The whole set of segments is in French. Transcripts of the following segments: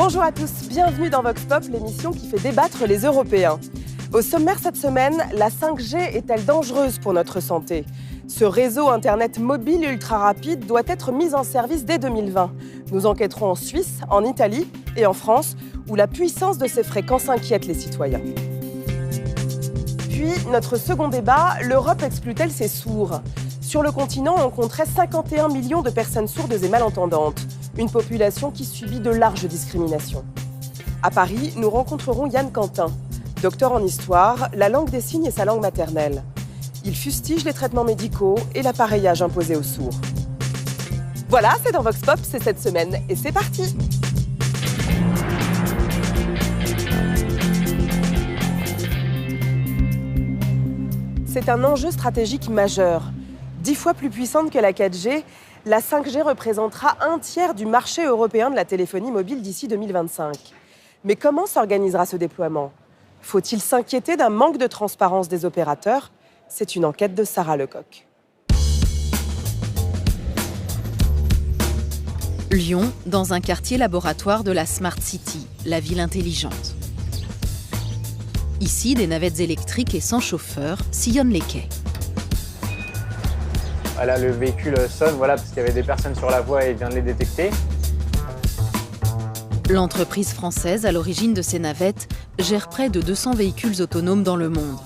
Bonjour à tous, bienvenue dans Vox Pop, l'émission qui fait débattre les Européens. Au sommaire cette semaine, la 5G est-elle dangereuse pour notre santé ? Ce réseau Internet mobile ultra rapide doit être mis en service dès 2020. Nous enquêterons en Suisse, en Italie et en France, où la puissance de ces fréquences inquiète les citoyens. Puis, notre second débat, l'Europe exclut-elle ses sourds ? Sur le continent, on compterait 51 millions de personnes sourdes et malentendantes. Une population qui subit de larges discriminations. À Paris, nous rencontrerons Yann Quentin. Docteur en histoire, la langue des signes est sa langue maternelle. Il fustige les traitements médicaux et l'appareillage imposé aux sourds. Voilà, c'est dans Vox Pop, c'est cette semaine, et c'est parti! C'est un enjeu stratégique majeur. 10 fois plus puissante que la 4G, la 5G représentera un tiers du marché européen de la téléphonie mobile d'ici 2025. Mais comment s'organisera ce déploiement ? Faut-il s'inquiéter d'un manque de transparence des opérateurs ? C'est une enquête de Sarah Lecoq. Lyon, dans un quartier laboratoire de la Smart City, la ville intelligente. Ici, des navettes électriques et sans chauffeur sillonnent les quais. Voilà, le véhicule sonne, parce qu'il y avait des personnes sur la voie et il vient de les détecter. L'entreprise française à l'origine de ces navettes gère près de 200 véhicules autonomes dans le monde.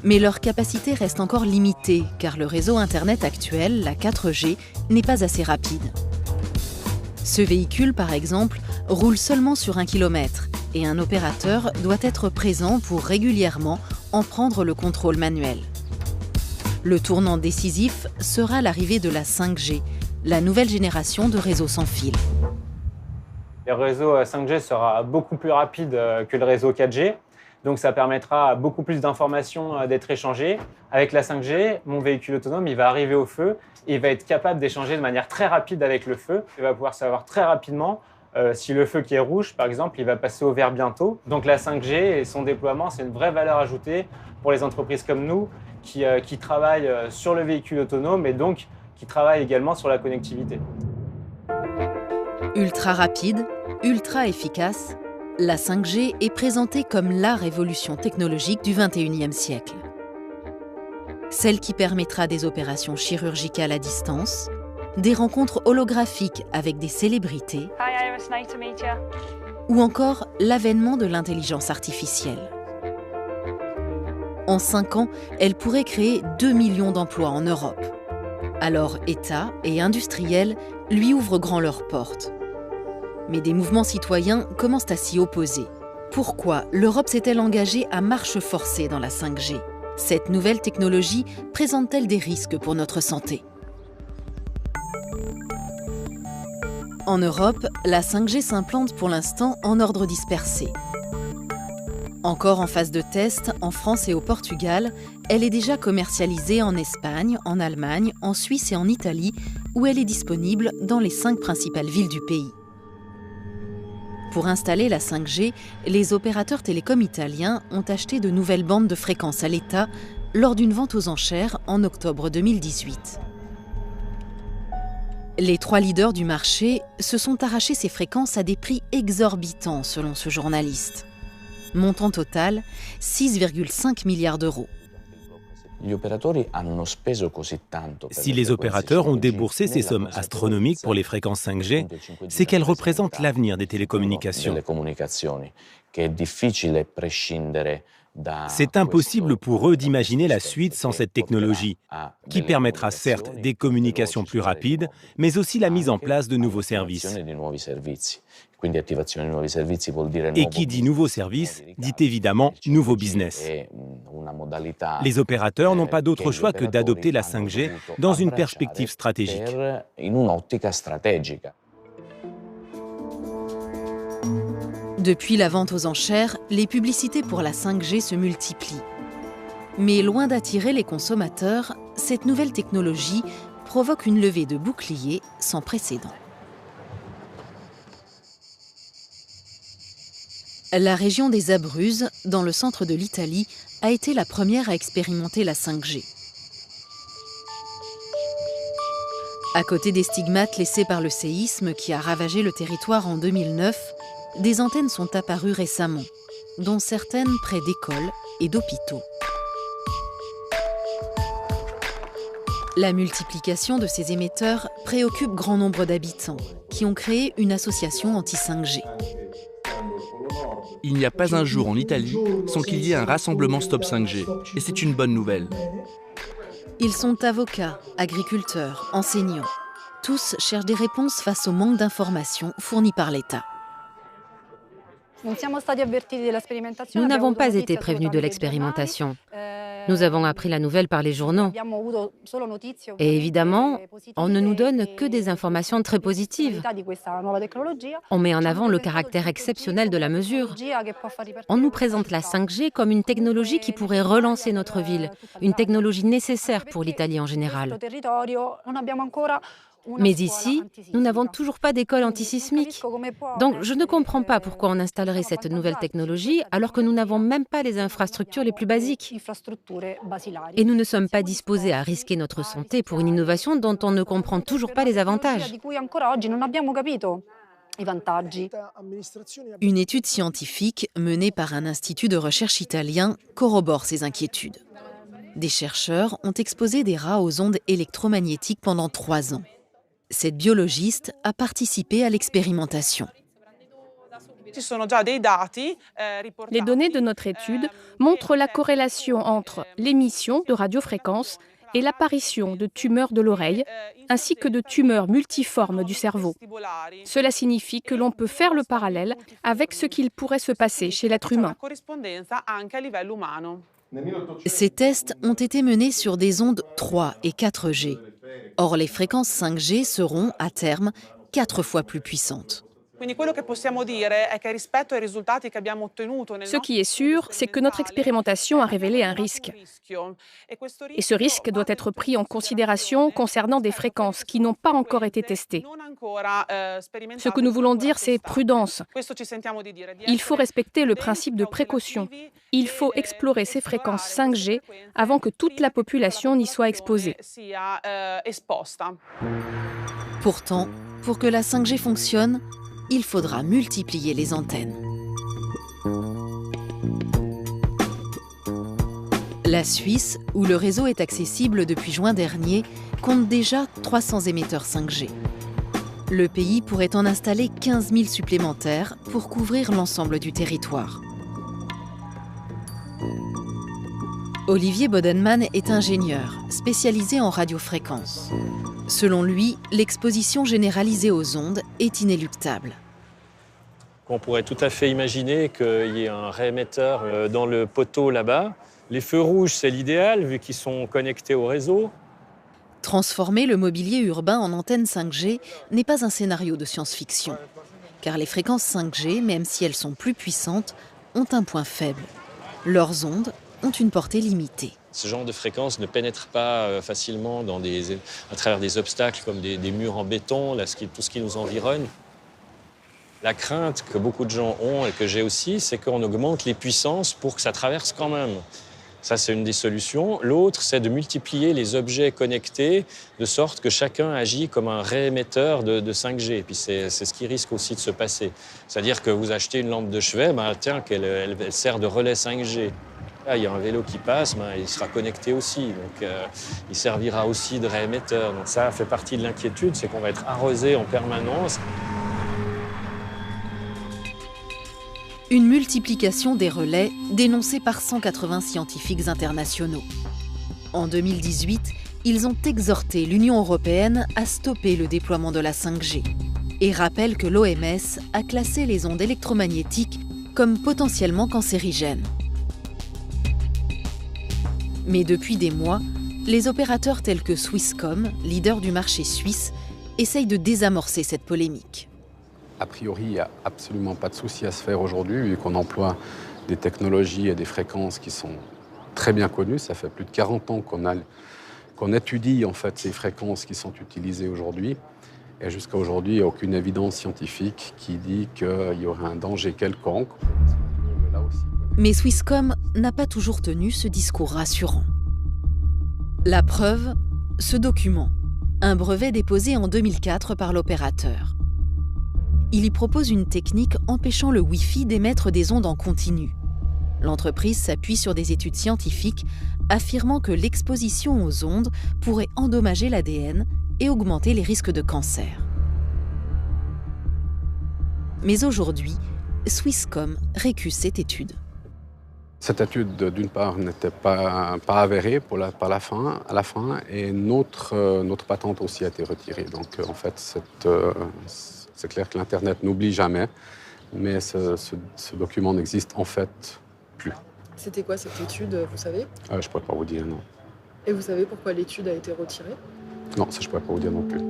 Mais leur capacité reste encore limitée, car le réseau Internet actuel, la 4G, n'est pas assez rapide. Ce véhicule, par exemple, roule seulement sur 1 kilomètre, et un opérateur doit être présent pour régulièrement en prendre le contrôle manuel. Le tournant décisif sera l'arrivée de la 5G, la nouvelle génération de réseaux sans fil. Le réseau 5G sera beaucoup plus rapide que le réseau 4G, donc ça permettra à beaucoup plus d'informations d'être échangées. Avec la 5G, mon véhicule autonome, il va arriver au feu et il va être capable d'échanger de manière très rapide avec le feu. Il va pouvoir savoir très rapidement si le feu qui est rouge, par exemple, il va passer au vert bientôt. Donc la 5G et son déploiement, c'est une vraie valeur ajoutée pour les entreprises comme nous qui travaillent sur le véhicule autonome et donc qui travaillent également sur la connectivité. Ultra rapide, ultra efficace, la 5G est présentée comme la révolution technologique du XXIe siècle. Celle qui permettra des opérations chirurgicales à distance, des rencontres holographiques avec des célébrités, ou encore l'avènement de l'intelligence artificielle. En 5 ans, elle pourrait créer 2 millions d'emplois en Europe. Alors États et industriels lui ouvrent grand leurs portes. Mais des mouvements citoyens commencent à s'y opposer. Pourquoi l'Europe s'est-elle engagée à marche forcée dans la 5G ? Cette nouvelle technologie présente-t-elle des risques pour notre santé ? En Europe, la 5G s'implante pour l'instant en ordre dispersé. Encore en phase de test en France et au Portugal, elle est déjà commercialisée en Espagne, en Allemagne, en Suisse et en Italie, où elle est disponible dans les 5 principales villes du pays. Pour installer la 5G, les opérateurs télécoms italiens ont acheté de nouvelles bandes de fréquences à l'État lors d'une vente aux enchères en octobre 2018. Les 3 leaders du marché se sont arrachés ces fréquences à des prix exorbitants selon ce journaliste. Montant total, 6,5 milliards d'euros. Si les opérateurs ont déboursé ces sommes astronomiques pour les fréquences 5G, c'est qu'elles représentent l'avenir des télécommunications. C'est impossible pour eux d'imaginer la suite sans cette technologie, qui permettra certes des communications plus rapides, mais aussi la mise en place de nouveaux services. Et qui dit nouveaux services, dit évidemment nouveau business. Les opérateurs n'ont pas d'autre choix que d'adopter la 5G dans une perspective stratégique. Depuis la vente aux enchères, les publicités pour la 5G se multiplient. Mais loin d'attirer les consommateurs, cette nouvelle technologie provoque une levée de boucliers sans précédent. La région des Abruzzes, dans le centre de l'Italie, a été la première à expérimenter la 5G. À côté des stigmates laissés par le séisme qui a ravagé le territoire en 2009, des antennes sont apparues récemment, dont certaines près d'écoles et d'hôpitaux. La multiplication de ces émetteurs préoccupe grand nombre d'habitants qui ont créé une association anti-5G. Il n'y a pas un jour en Italie sans qu'il y ait un rassemblement Stop 5G. Et c'est une bonne nouvelle. Ils sont avocats, agriculteurs, enseignants. Tous cherchent des réponses face au manque d'informations fournies par l'État. Nous n'avons pas été prévenus de l'expérimentation. Nous avons appris la nouvelle par les journaux. Et évidemment, on ne nous donne que des informations très positives. On met en avant le caractère exceptionnel de la mesure. On nous présente la 5G comme une technologie qui pourrait relancer notre ville, une technologie nécessaire pour l'Italie en général. Mais ici, nous n'avons toujours pas d'école antisismique. Donc je ne comprends pas pourquoi on installerait cette nouvelle technologie alors que nous n'avons même pas les infrastructures les plus basiques. Et nous ne sommes pas disposés à risquer notre santé pour une innovation dont on ne comprend toujours pas les avantages. Une étude scientifique menée par un institut de recherche italien corrobore ces inquiétudes. Des chercheurs ont exposé des rats aux ondes électromagnétiques pendant 3 ans. Cette biologiste a participé à l'expérimentation. Les données de notre étude montrent la corrélation entre l'émission de radiofréquences et l'apparition de tumeurs de l'oreille, ainsi que de tumeurs multiformes du cerveau. Cela signifie que l'on peut faire le parallèle avec ce qu'il pourrait se passer chez l'être humain. Ces tests ont été menés sur des ondes 3 et 4G. Or, les fréquences 5G seront, à terme, 4 fois plus puissantes. Ce qui est sûr, c'est que notre expérimentation a révélé un risque. Et ce risque doit être pris en considération concernant des fréquences qui n'ont pas encore été testées. Ce que nous voulons dire, c'est prudence. Il faut respecter le principe de précaution. Il faut explorer ces fréquences 5G avant que toute la population n'y soit exposée. Pourtant, pour que la 5G fonctionne, il faudra multiplier les antennes. La Suisse, où le réseau est accessible depuis juin dernier, compte déjà 300 émetteurs 5G. Le pays pourrait en installer 15 000 supplémentaires pour couvrir l'ensemble du territoire. Olivier Bodenman est ingénieur, spécialisé en radiofréquences. Selon lui, l'exposition généralisée aux ondes est inéluctable. On pourrait tout à fait imaginer qu'il y ait un réémetteur dans le poteau là-bas. Les feux rouges, c'est l'idéal, vu qu'ils sont connectés au réseau. Transformer le mobilier urbain en antenne 5G n'est pas un scénario de science-fiction. Car les fréquences 5G, même si elles sont plus puissantes, ont un point faible. Leurs ondes ont une portée limitée. Ce genre de fréquences ne pénètre pas facilement à travers des obstacles comme des murs en béton, tout ce qui nous environne. La crainte que beaucoup de gens ont et que j'ai aussi, c'est qu'on augmente les puissances pour que ça traverse quand même. Ça, c'est une des solutions. L'autre, c'est de multiplier les objets connectés de sorte que chacun agit comme un réémetteur de 5G. Et puis c'est ce qui risque aussi de se passer. C'est-à-dire que vous achetez une lampe de chevet, elle sert de relais 5G. Là, il y a un vélo qui passe, il sera connecté aussi. Donc, il servira aussi de réémetteur. Donc ça fait partie de l'inquiétude, c'est qu'on va être arrosé en permanence. Une multiplication des relais dénoncée par 180 scientifiques internationaux. En 2018, ils ont exhorté l'Union européenne à stopper le déploiement de la 5G et rappellent que l'OMS a classé les ondes électromagnétiques comme potentiellement cancérigènes. Mais depuis des mois, les opérateurs tels que Swisscom, leader du marché suisse, essayent de désamorcer cette polémique. A priori, il n'y a absolument pas de souci à se faire aujourd'hui, vu qu'on emploie des technologies et des fréquences qui sont très bien connues. Ça fait plus de 40 ans qu'on étudie en fait, ces fréquences qui sont utilisées aujourd'hui. Et jusqu'à aujourd'hui, il n'y a aucune évidence scientifique qui dit qu'il y aurait un danger quelconque. Mais Swisscom n'a pas toujours tenu ce discours rassurant. La preuve, ce document, un brevet déposé en 2004 par l'opérateur. il y propose une technique empêchant le Wi-Fi d'émettre des ondes en continu. L'entreprise s'appuie sur des études scientifiques affirmant que l'exposition aux ondes pourrait endommager l'ADN et augmenter les risques de cancer. Mais aujourd'hui, Swisscom récuse cette étude. Cette étude, d'une part, n'était pas avérée à la fin, et notre patente aussi a été retirée. Donc, en fait, c'est clair que l'Internet n'oublie jamais, mais ce document n'existe en fait plus. C'était quoi cette étude, vous savez? Je ne pourrais pas vous dire, non. Et vous savez pourquoi l'étude a été retirée? Non, ça je ne pourrais pas vous dire non plus.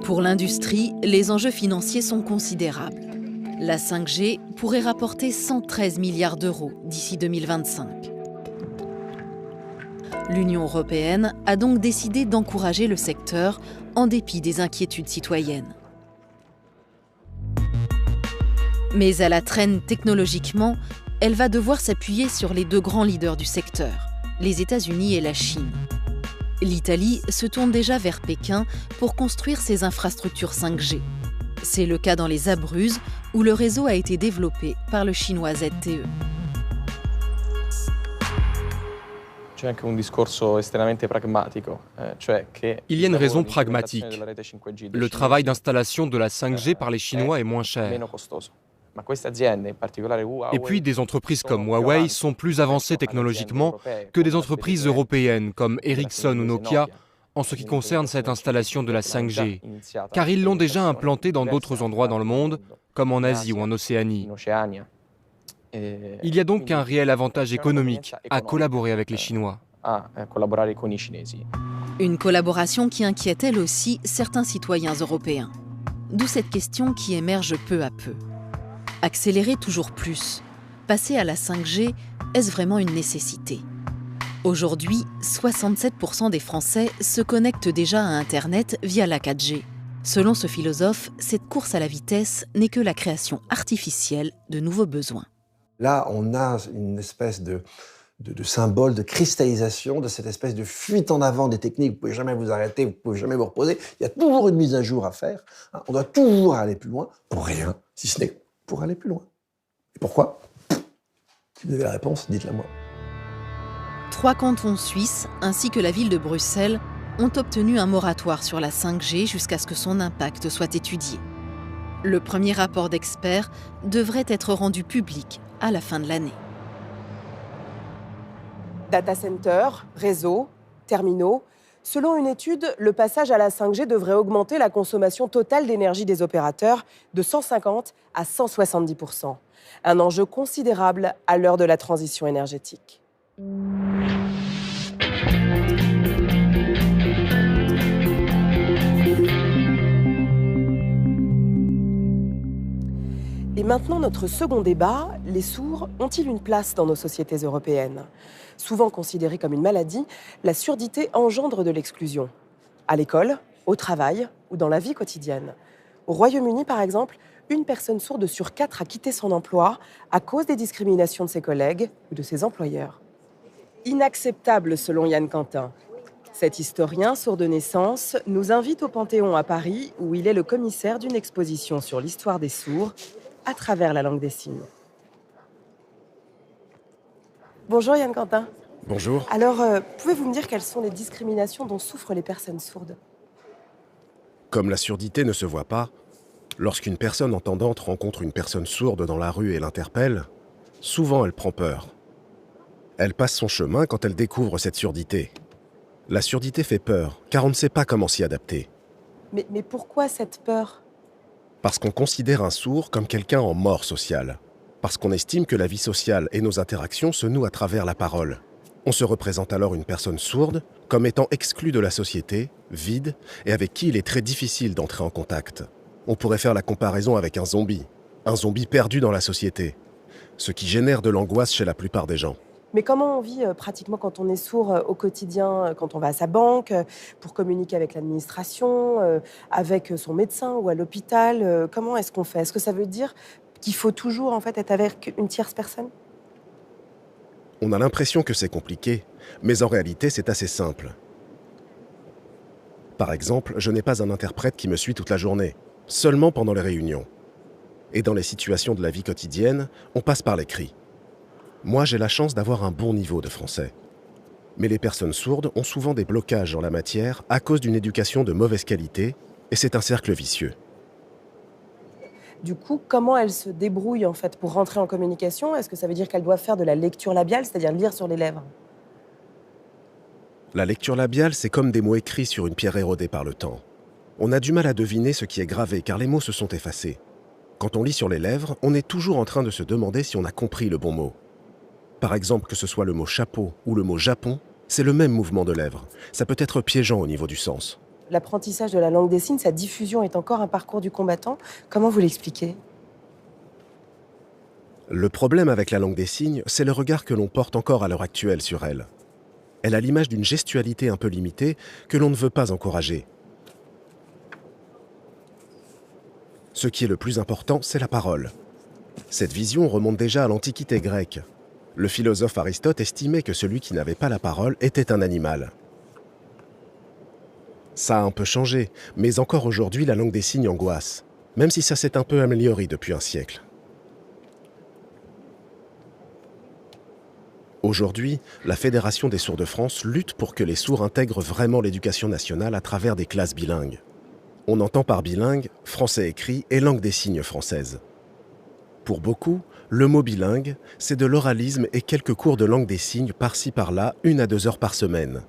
Pour l'industrie, les enjeux financiers sont considérables. La 5G pourrait rapporter 113 milliards d'euros d'ici 2025. L'Union européenne a donc décidé d'encourager le secteur en dépit des inquiétudes citoyennes. Mais à la traîne technologiquement, elle va devoir s'appuyer sur les deux grands leaders du secteur, les États-Unis et la Chine. L'Italie se tourne déjà vers Pékin pour construire ses infrastructures 5G. C'est le cas dans les Abruzzes, où le réseau a été développé par le chinois ZTE. Il y a une raison pragmatique. Le travail d'installation de la 5G par les Chinois est moins cher. Et puis, des entreprises comme Huawei sont plus avancées technologiquement que des entreprises européennes comme Ericsson ou Nokia en ce qui concerne cette installation de la 5G, car ils l'ont déjà implantée dans d'autres endroits dans le monde, comme en Asie ou en Océanie. Il y a donc un réel avantage économique à collaborer avec les Chinois. Une collaboration qui inquiète elle aussi certains citoyens européens. D'où cette question qui émerge peu à peu. Accélérer toujours plus, passer à la 5G, est-ce vraiment une nécessité? Aujourd'hui, 67% des Français se connectent déjà à Internet via la 4G. Selon ce philosophe, cette course à la vitesse n'est que la création artificielle de nouveaux besoins. Là, on a une espèce de symbole de cristallisation, de cette espèce de fuite en avant des techniques. Vous ne pouvez jamais vous arrêter, vous ne pouvez jamais vous reposer. Il y a toujours une mise à jour à faire. On doit toujours aller plus loin pour rien, si ce n'est pour aller plus loin. Et pourquoi? Si vous avez la réponse, dites-la moi. 3 cantons suisses, ainsi que la ville de Bruxelles, ont obtenu un moratoire sur la 5G jusqu'à ce que son impact soit étudié. Le premier rapport d'experts devrait être rendu public à la fin de l'année. Data center, réseau, terminaux. Selon une étude, le passage à la 5G devrait augmenter la consommation totale d'énergie des opérateurs de 150 à 170%. Un enjeu considérable à l'heure de la transition énergétique. Et maintenant, notre second débat, les sourds ont-ils une place dans nos sociétés européennes? Souvent considérée comme une maladie, la surdité engendre de l'exclusion. À l'école, au travail ou dans la vie quotidienne. Au Royaume-Uni, par exemple, une personne sourde sur 4 a quitté son emploi à cause des discriminations de ses collègues ou de ses employeurs. Inacceptable selon Yann Quentin. Cet historien sourd de naissance nous invite au Panthéon à Paris, où il est le commissaire d'une exposition sur l'histoire des sourds à travers la langue des signes. Bonjour Yann Quentin. Bonjour. Alors, pouvez-vous me dire quelles sont les discriminations dont souffrent les personnes sourdes? Comme la surdité ne se voit pas, lorsqu'une personne entendante rencontre une personne sourde dans la rue et l'interpelle, souvent elle prend peur. Elle passe son chemin quand elle découvre cette surdité. La surdité fait peur, car on ne sait pas comment s'y adapter. Mais pourquoi cette peur? Parce qu'on considère un sourd comme quelqu'un en mort sociale. Parce qu'on estime que la vie sociale et nos interactions se nouent à travers la parole. On se représente alors une personne sourde comme étant exclue de la société, vide, et avec qui il est très difficile d'entrer en contact. On pourrait faire la comparaison avec un zombie perdu dans la société, ce qui génère de l'angoisse chez la plupart des gens. Mais comment on vit pratiquement quand on est sourd au quotidien, quand on va à sa banque, pour communiquer avec l'administration, avec son médecin ou à l'hôpital? Comment est-ce qu'on fait? Est-ce que ça veut dire qu'il faut toujours en fait, être avec une tierce personne? On a l'impression que c'est compliqué, mais en réalité c'est assez simple. Par exemple, je n'ai pas un interprète qui me suit toute la journée. seulement pendant les réunions. Et dans les situations de la vie quotidienne, on passe par les cris. Moi, j'ai la chance d'avoir un bon niveau de français. Mais les personnes sourdes ont souvent des blocages en la matière à cause d'une éducation de mauvaise qualité, et c'est un cercle vicieux. Du coup, comment elles se débrouillent en fait pour rentrer en communication? Est-ce que ça veut dire qu'elles doivent faire de la lecture labiale, c'est-à-dire lire sur les lèvres? La lecture labiale, c'est comme des mots écrits sur une pierre érodée par le temps. On a du mal à deviner ce qui est gravé car les mots se sont effacés. Quand on lit sur les lèvres, on est toujours en train de se demander si on a compris le bon mot. Par exemple, que ce soit le mot chapeau ou le mot Japon, c'est le même mouvement de lèvres. Ça peut être piégeant au niveau du sens. L'apprentissage de la langue des signes, sa diffusion est encore un parcours du combattant. Comment vous l'expliquez? Le problème avec la langue des signes, c'est le regard que l'on porte encore à l'heure actuelle sur elle. Elle a l'image d'une gestualité un peu limitée que l'on ne veut pas encourager. Ce qui est le plus important, c'est la parole. Cette vision remonte déjà à l'Antiquité grecque. Le philosophe Aristote estimait que celui qui n'avait pas la parole était un animal. Ça a un peu changé, mais encore aujourd'hui, la langue des signes angoisse, même si ça s'est un peu amélioré depuis un siècle. Aujourd'hui, la Fédération des sourds de France lutte pour que les sourds intègrent vraiment l'éducation nationale à travers des classes bilingues. On entend par bilingue français écrit et langue des signes française. Pour beaucoup, le mot bilingue, c'est de l'oralisme et quelques cours de langue des signes par-ci par-là, 1 à 2 heures par semaine.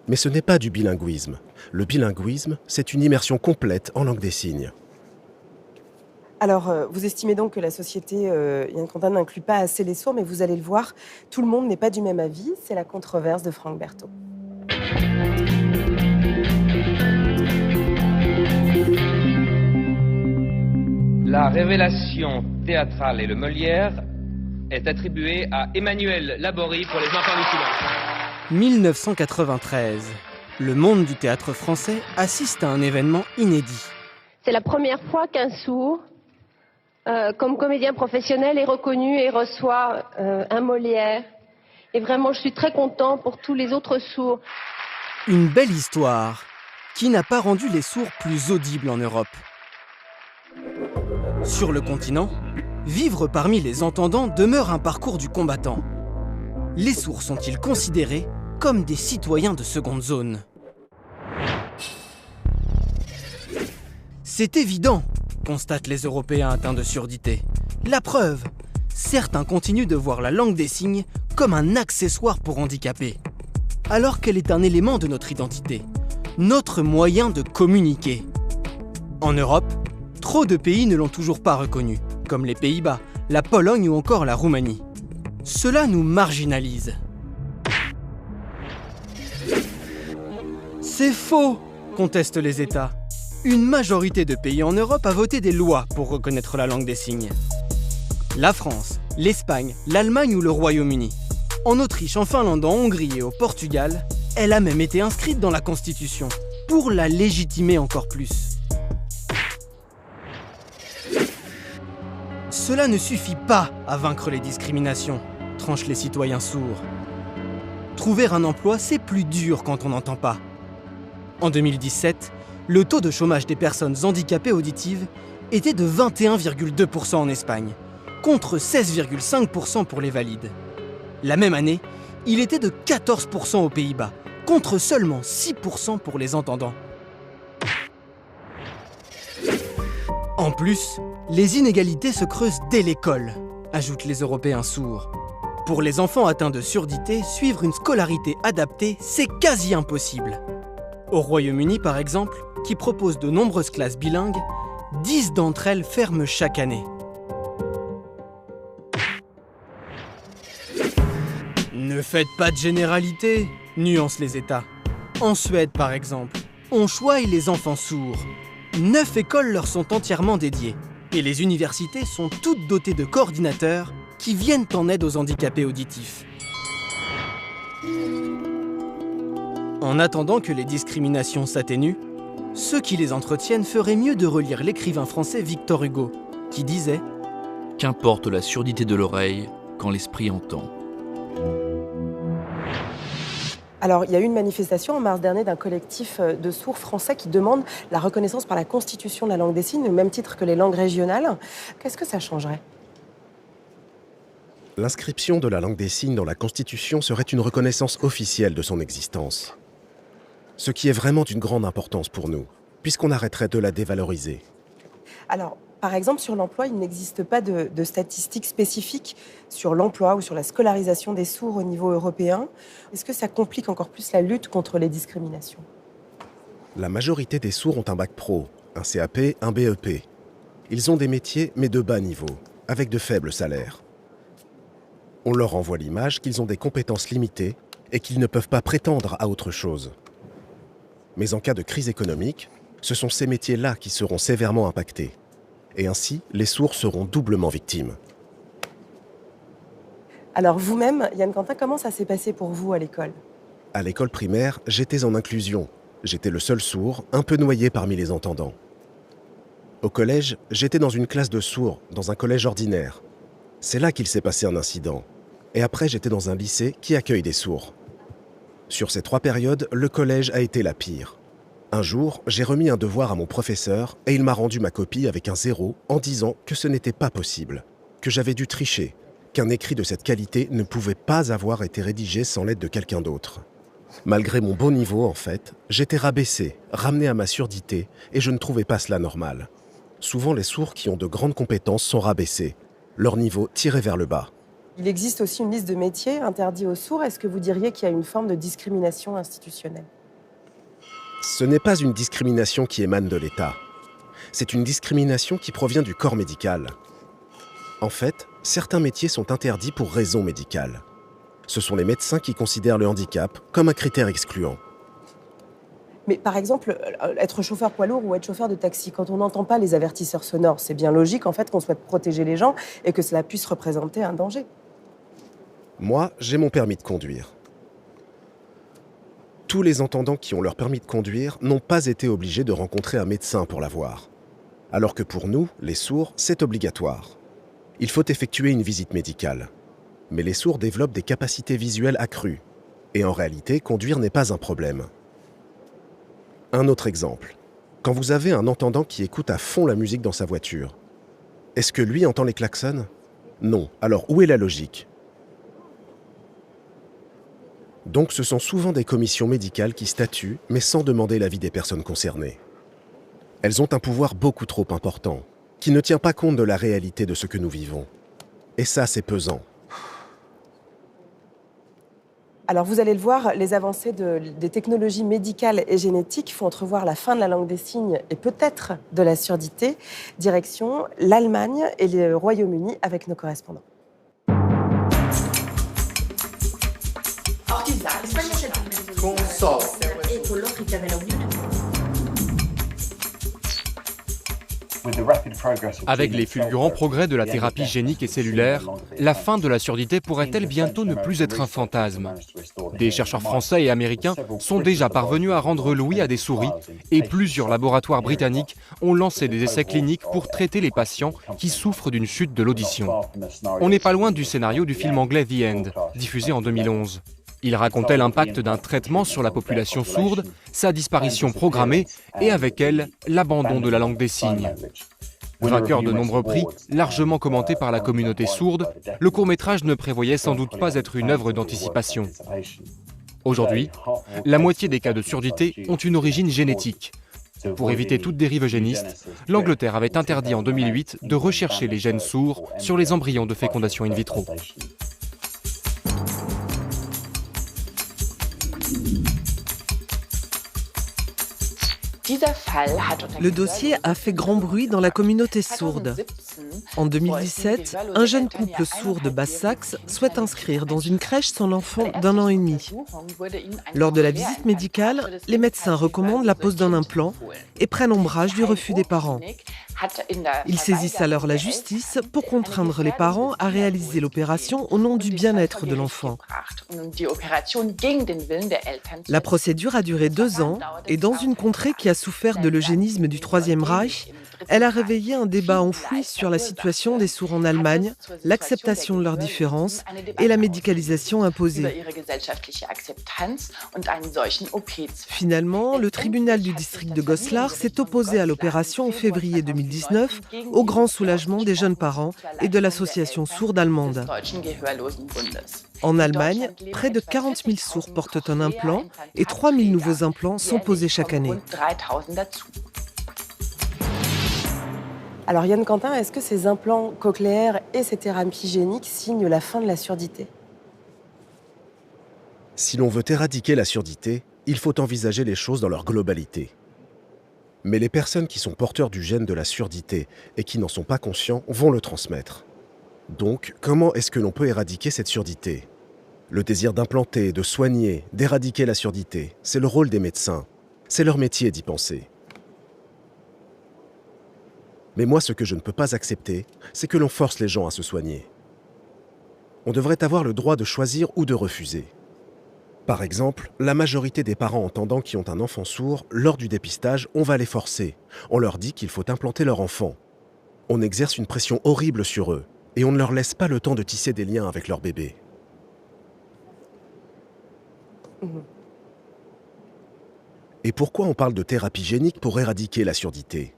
Mais ce n'est pas du bilinguisme. Le bilinguisme, c'est une immersion complète en langue des signes. Alors, vous estimez donc que la société Yann Cantin n'inclut pas assez les sourds, mais vous allez le voir, tout le monde n'est pas du même avis. C'est la controverse de Franck Berthaud. La révélation théâtrale et le Molière est attribuée à Emmanuel Laborie pour Les Enfants du Silence. 1993. Le monde du théâtre français assiste à un événement inédit. C'est la première fois qu'un sourd, comme comédien professionnel, est reconnu et reçoit un Molière. Et vraiment, je suis très content pour tous les autres sourds. Une belle histoire qui n'a pas rendu les sourds plus audibles en Europe. Sur le continent, vivre parmi les entendants demeure un parcours du combattant. Les sourds sont-ils considérés comme des citoyens de seconde zone? C'est évident, constatent les Européens atteints de surdité. La preuve, certains continuent de voir la langue des signes comme un accessoire pour handicapés, alors qu'elle est un élément de notre identité, notre moyen de communiquer. En Europe, trop de pays ne l'ont toujours pas reconnue, comme les Pays-Bas, la Pologne ou encore la Roumanie. Cela nous marginalise. C'est faux, contestent les États. Une majorité de pays en Europe a voté des lois pour reconnaître la langue des signes. La France, l'Espagne, l'Allemagne ou le Royaume-Uni. En Autriche, en Finlande, en Hongrie et au Portugal, elle a même été inscrite dans la Constitution, pour la légitimer encore plus. Cela ne suffit pas à vaincre les discriminations, tranchent les citoyens sourds. Trouver un emploi, c'est plus dur quand on n'entend pas. En 2017, le taux de chômage des personnes handicapées auditives était de 21,2% en Espagne, contre 16,5% pour les valides. La même année, il était de 14% aux Pays-Bas, contre seulement 6% pour les entendants. En plus, les inégalités se creusent dès l'école, ajoutent les Européens sourds. Pour les enfants atteints de surdité, suivre une scolarité adaptée, c'est quasi impossible. Au Royaume-Uni, par exemple, qui propose de nombreuses classes bilingues, 10 d'entre elles ferment chaque année. Ne faites pas de généralité, nuancent les États. En Suède, par exemple, on choisit les enfants sourds. 9 écoles leur sont entièrement dédiées. Et les universités sont toutes dotées de coordinateurs qui viennent en aide aux handicapés auditifs. En attendant que les discriminations s'atténuent, ceux qui les entretiennent feraient mieux de relire l'écrivain français Victor Hugo, qui disait « Qu'importe la surdité de l'oreille quand l'esprit entend ». Alors, il y a eu une manifestation en mars dernier d'un collectif de sourds français qui demande la reconnaissance par la Constitution de la langue des signes, au même titre que les langues régionales. Qu'est-ce que ça changerait ? L'inscription de la langue des signes dans la Constitution serait une reconnaissance officielle de son existence. Ce qui est vraiment d'une grande importance pour nous, puisqu'on arrêterait de la dévaloriser. Alors, par exemple, sur l'emploi, il n'existe pas de statistiques spécifiques sur l'emploi ou sur la scolarisation des sourds au niveau européen. Est-ce que ça complique encore plus la lutte contre les discriminations ? La majorité des sourds ont un bac pro, un CAP, un BEP. Ils ont des métiers, mais de bas niveau, avec de faibles salaires. On leur envoie l'image qu'ils ont des compétences limitées et qu'ils ne peuvent pas prétendre à autre chose. Mais en cas de crise économique, ce sont ces métiers-là qui seront sévèrement impactés. Et ainsi, les sourds seront doublement victimes. Alors vous-même, Yann Quentin, comment ça s'est passé pour vous à l'école ? À l'école primaire, j'étais en inclusion. J'étais le seul sourd, un peu noyé parmi les entendants. Au collège, j'étais dans une classe de sourds, dans un collège ordinaire. C'est là qu'il s'est passé un incident. Et après, j'étais dans un lycée qui accueille des sourds. Sur ces 3 périodes, le collège a été la pire. Un jour, j'ai remis un devoir à mon professeur et il m'a rendu ma copie avec un 0 en disant que ce n'était pas possible, que j'avais dû tricher, qu'un écrit de cette qualité ne pouvait pas avoir été rédigé sans l'aide de quelqu'un d'autre. Malgré mon bon niveau, en fait, j'étais rabaissé, ramené à ma surdité et je ne trouvais pas cela normal. Souvent, les sourds qui ont de grandes compétences sont rabaissés, leur niveau tiré vers le bas. Il existe aussi une liste de métiers interdits aux sourds. Est-ce que vous diriez qu'il y a une forme de discrimination institutionnelle ? Ce n'est pas une discrimination qui émane de l'État. C'est une discrimination qui provient du corps médical. En fait, certains métiers sont interdits pour raison médicale. Ce sont les médecins qui considèrent le handicap comme un critère excluant. Mais par exemple, être chauffeur poids lourd ou être chauffeur de taxi, quand on n'entend pas les avertisseurs sonores, c'est bien logique en fait qu'on souhaite protéger les gens et que cela puisse représenter un danger. Moi, j'ai mon permis de conduire. Tous les entendants qui ont leur permis de conduire n'ont pas été obligés de rencontrer un médecin pour l'avoir. Alors que pour nous, les sourds, c'est obligatoire. Il faut effectuer une visite médicale. Mais les sourds développent des capacités visuelles accrues. Et en réalité, conduire n'est pas un problème. Un autre exemple. Quand vous avez un entendant qui écoute à fond la musique dans sa voiture, est-ce que lui entend les klaxons ? Non. Alors où est la logique ? Donc ce sont souvent des commissions médicales qui statuent, mais sans demander l'avis des personnes concernées. Elles ont un pouvoir beaucoup trop important, qui ne tient pas compte de la réalité de ce que nous vivons. Et ça, c'est pesant. Alors vous allez le voir, les avancées des technologies médicales et génétiques font entrevoir la fin de la langue des signes et peut-être de la surdité. Direction l'Allemagne et le Royaume-Uni avec nos correspondants. Avec les fulgurants progrès de la thérapie génique et cellulaire, la fin de la surdité pourrait-elle bientôt ne plus être un fantasme ? Des chercheurs français et américains sont déjà parvenus à rendre l'ouïe à des souris et plusieurs laboratoires britanniques ont lancé des essais cliniques pour traiter les patients qui souffrent d'une chute de l'audition. On n'est pas loin du scénario du film anglais The End, diffusé en 2011. Il racontait l'impact d'un traitement sur la population sourde, sa disparition programmée et avec elle, l'abandon de la langue des signes. Vainqueur de nombreux prix, largement commenté par la communauté sourde, le court-métrage ne prévoyait sans doute pas être une œuvre d'anticipation. Aujourd'hui, la moitié des cas de surdité ont une origine génétique. Pour éviter toute dérive eugéniste, l'Angleterre avait interdit en 2008 de rechercher les gènes sourds sur les embryons de fécondation in vitro. Le dossier a fait grand bruit dans la communauté sourde. En 2017, un jeune couple sourd de Basse-Saxe souhaite inscrire dans une crèche son enfant d'1 an et demi. Lors de la visite médicale, les médecins recommandent la pose d'un implant et prennent ombrage du refus des parents. Ils saisissent alors la justice pour contraindre les parents à réaliser l'opération au nom du bien-être de l'enfant. La procédure a duré 2 ans et dans une contrée qui a souffert de l'eugénisme du Troisième Reich, Elle a réveillé un débat enfoui sur la situation des sourds en Allemagne, l'acceptation de leurs différences et la médicalisation imposée. Finalement, le tribunal du district de Goslar s'est opposé à l'opération en février 2019, au grand soulagement des jeunes parents et de l'association sourde allemande. En Allemagne, près de 40 000 sourds portent un implant et 3 000 nouveaux implants sont posés chaque année. Alors Yann Quentin, est-ce que ces implants cochléaires et ces thérapies géniques signent la fin de la surdité? Si l'on veut éradiquer la surdité, il faut envisager les choses dans leur globalité. Mais les personnes qui sont porteurs du gène de la surdité et qui n'en sont pas conscients vont le transmettre. Donc, comment est-ce que l'on peut éradiquer cette surdité? Le désir d'implanter, de soigner, d'éradiquer la surdité, c'est le rôle des médecins. C'est leur métier d'y penser. Mais moi, ce que je ne peux pas accepter, c'est que l'on force les gens à se soigner. On devrait avoir le droit de choisir ou de refuser. Par exemple, la majorité des parents entendants qui ont un enfant sourd, lors du dépistage, on va les forcer. On leur dit qu'il faut implanter leur enfant. On exerce une pression horrible sur eux, et on ne leur laisse pas le temps de tisser des liens avec leur bébé. Et pourquoi on parle de thérapie génique pour éradiquer la surdité?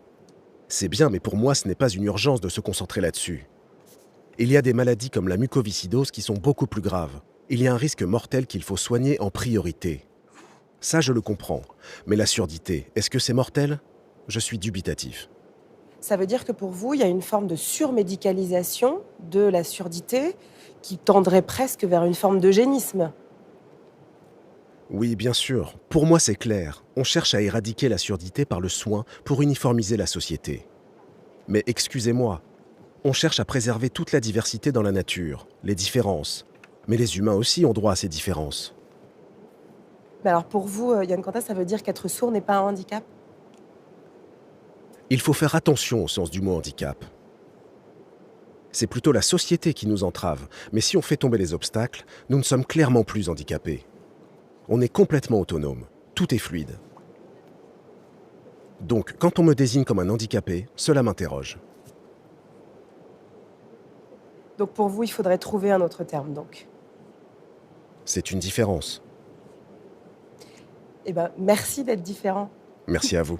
C'est bien, mais pour moi, ce n'est pas une urgence de se concentrer là-dessus. Il y a des maladies comme la mucoviscidose qui sont beaucoup plus graves. Il y a un risque mortel qu'il faut soigner en priorité. Ça, je le comprends. Mais la surdité, est-ce que c'est mortel? Je suis dubitatif. Ça veut dire que pour vous, il y a une forme de surmédicalisation de la surdité qui tendrait presque vers une forme d'eugénisme. Oui, bien sûr. Pour moi, c'est clair. On cherche à éradiquer la surdité par le soin pour uniformiser la société. Mais excusez-moi, on cherche à préserver toute la diversité dans la nature, les différences. Mais les humains aussi ont droit à ces différences. Mais alors pour vous, Yann Quentin, ça veut dire qu'être sourd n'est pas un handicap? Il faut faire attention au sens du mot handicap. C'est plutôt la société qui nous entrave, mais si on fait tomber les obstacles, nous ne sommes clairement plus handicapés. On est complètement autonome, tout est fluide. Donc, quand on me désigne comme un handicapé, cela m'interroge. Donc pour vous, il faudrait trouver un autre terme, donc. C'est une différence. Eh bien, merci d'être différent. Merci à vous.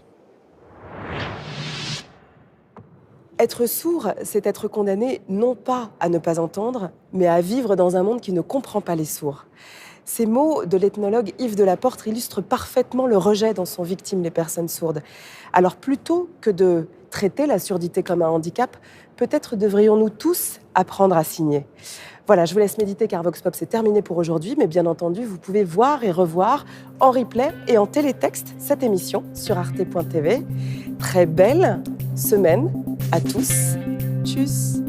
Être sourd, c'est être condamné non pas à ne pas entendre, mais à vivre dans un monde qui ne comprend pas les sourds. Ces mots de l'ethnologue Yves Delaporte illustrent parfaitement le rejet dont sont victimes les personnes sourdes. Alors plutôt que de traiter la surdité comme un handicap, peut-être devrions-nous tous apprendre à signer. Voilà, je vous laisse méditer car Vox Pop c'est terminé pour aujourd'hui, mais bien entendu, vous pouvez voir et revoir en replay et en télétexte cette émission sur arte.tv. Très belle semaine à tous. Tchuss.